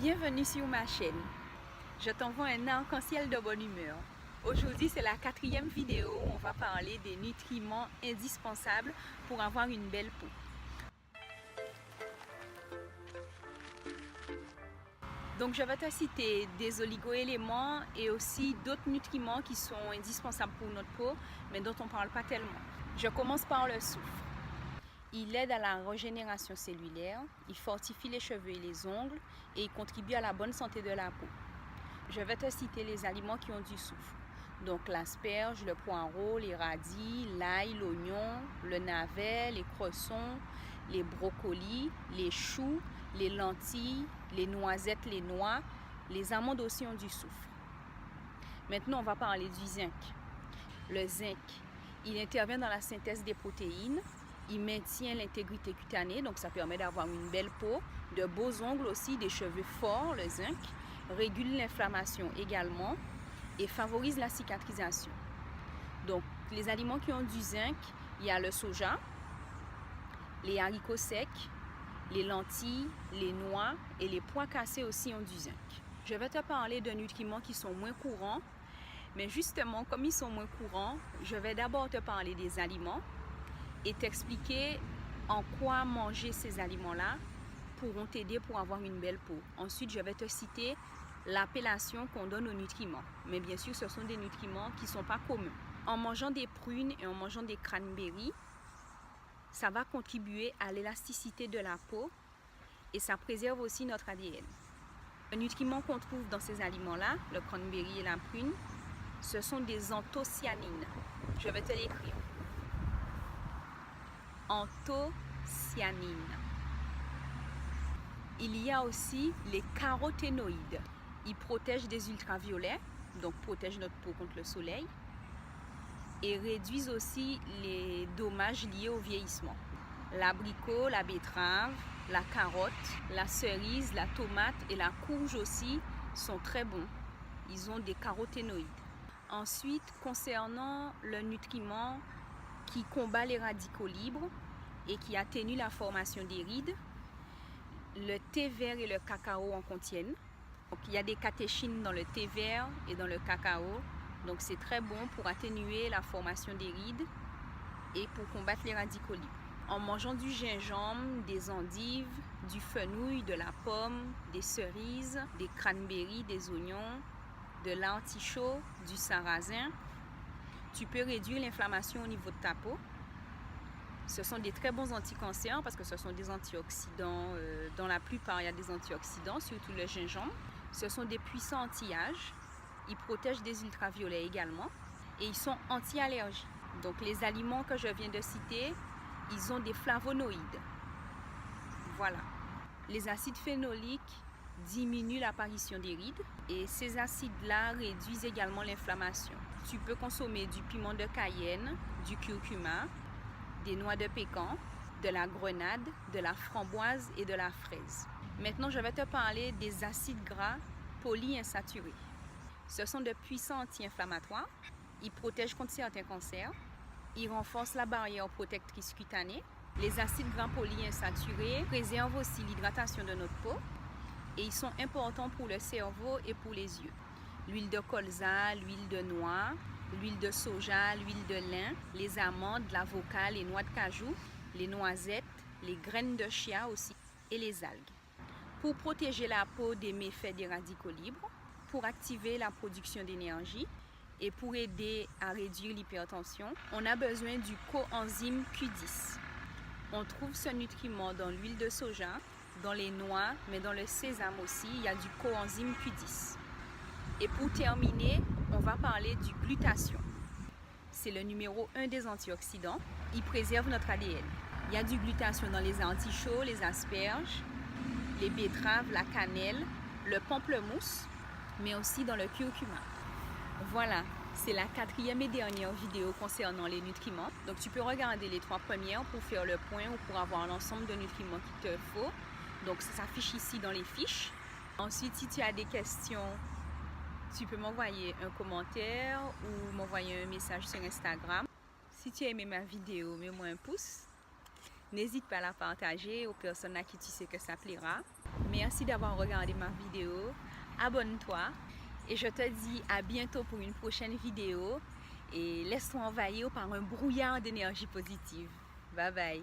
Bienvenue sur ma chaîne. Je t'envoie un arc-en-ciel de bonne humeur. Aujourd'hui, c'est la 4e vidéo où on va parler des nutriments indispensables pour avoir une belle peau. Donc, je vais te citer des oligo-éléments et aussi d'autres nutriments qui sont indispensables pour notre peau, mais dont on ne parle pas tellement. Je commence par le soufre. Il aide à la régénération cellulaire, il fortifie les cheveux et les ongles et il contribue à la bonne santé de la peau. Je vais te citer les aliments qui ont du soufre. Donc l'asperge, le poireau, les radis, l'ail, l'oignon, le navet, les cresson, les brocolis, les choux, les lentilles, les noisettes, les noix, les amandes aussi ont du soufre. Maintenant, on va parler du zinc. Le zinc, il intervient dans la synthèse des protéines. Il maintient l'intégrité cutanée, donc ça permet d'avoir une belle peau, de beaux ongles aussi, des cheveux forts, le zinc, régule l'inflammation également et favorise la cicatrisation. Donc, les aliments qui ont du zinc, il y a le soja, les haricots secs, les lentilles, les noix et les pois cassés aussi ont du zinc. Je vais te parler de nutriments qui sont moins courants, mais justement, comme ils sont moins courants, je vais d'abord te parler des aliments et t'expliquer en quoi manger ces aliments-là pourront t'aider pour avoir une belle peau. Ensuite, je vais te citer l'appellation qu'on donne aux nutriments. Mais bien sûr, ce sont des nutriments qui ne sont pas communs. En mangeant des prunes et en mangeant des cranberries, ça va contribuer à l'élasticité de la peau et ça préserve aussi notre ADN. Le nutriment qu'on trouve dans ces aliments-là, le cranberry et la prune, ce sont des anthocyanines. Je vais te l'écrire. Anthocyanines. Il y a aussi les caroténoïdes. Ils protègent des ultraviolets, donc protègent notre peau contre le soleil et réduisent aussi les dommages liés au vieillissement. L'abricot, la betterave, la carotte, la cerise, la tomate et la courge aussi sont très bons. Ils ont des caroténoïdes. Ensuite, concernant le nutriment qui combat les radicaux libres et qui atténue la formation des rides, le thé vert et le cacao en contiennent. Donc, il y a des catéchines dans le thé vert et dans le cacao. Donc c'est très bon pour atténuer la formation des rides et pour combattre les radicaux libres. En mangeant du gingembre, des endives, du fenouil, de la pomme, des cerises, des cranberries, des oignons, de l'artichaut, du sarrasin, tu peux réduire l'inflammation au niveau de ta peau. Ce sont des très bons anticancers parce que ce sont des antioxydants. Dans la plupart, il y a des antioxydants, surtout le gingembre. Ce sont des puissants anti-âge. Ils protègent des ultraviolets également et ils sont anti-allergies. Donc les aliments que je viens de citer, ils ont des flavonoïdes. Voilà. Les acides phénoliques diminuent l'apparition des rides et ces acides-là réduisent également l'inflammation. Tu peux consommer du piment de Cayenne, du curcuma, des noix de pécan, de la grenade, de la framboise et de la fraise. Maintenant, je vais te parler des acides gras polyinsaturés. Ce sont de puissants anti-inflammatoires. Ils protègent contre certains cancers. Ils renforcent la barrière protectrice cutanée. Les acides gras polyinsaturés préservent aussi l'hydratation de notre peau et ils sont importants pour le cerveau et pour les yeux. L'huile de colza, l'huile de noix, l'huile de soja, l'huile de lin, les amandes, l'avocat, les noix de cajou, les noisettes, les graines de chia aussi et les algues. Pour protéger la peau des méfaits des radicaux libres, pour activer la production d'énergie et pour aider à réduire l'hypertension, on a besoin du coenzyme Q10. On trouve ce nutriment dans l'huile de soja, dans les noix, mais dans le sésame aussi, il y a du coenzyme Q10. Et pour terminer, on va parler du glutathion. C'est le numéro 1 des antioxydants. Il préserve notre ADN. Il y a du glutathion dans les artichauts, les asperges, les betteraves, la cannelle, le pamplemousse, mais aussi dans le curcuma. Voilà, c'est la 4e et dernière vidéo concernant les nutriments. Donc tu peux regarder les 3 premières pour faire le point ou pour avoir l'ensemble de nutriments qu'il te faut. Donc ça s'affiche ici dans les fiches. Ensuite, si tu as des questions, tu peux m'envoyer un commentaire ou m'envoyer un message sur Instagram. Si tu as aimé ma vidéo, mets-moi un pouce. N'hésite pas à la partager aux personnes à qui tu sais que ça plaira. Merci d'avoir regardé ma vidéo. Abonne-toi et je te dis à bientôt pour une prochaine vidéo. Et laisse-toi envahir par un brouillard d'énergie positive. Bye bye.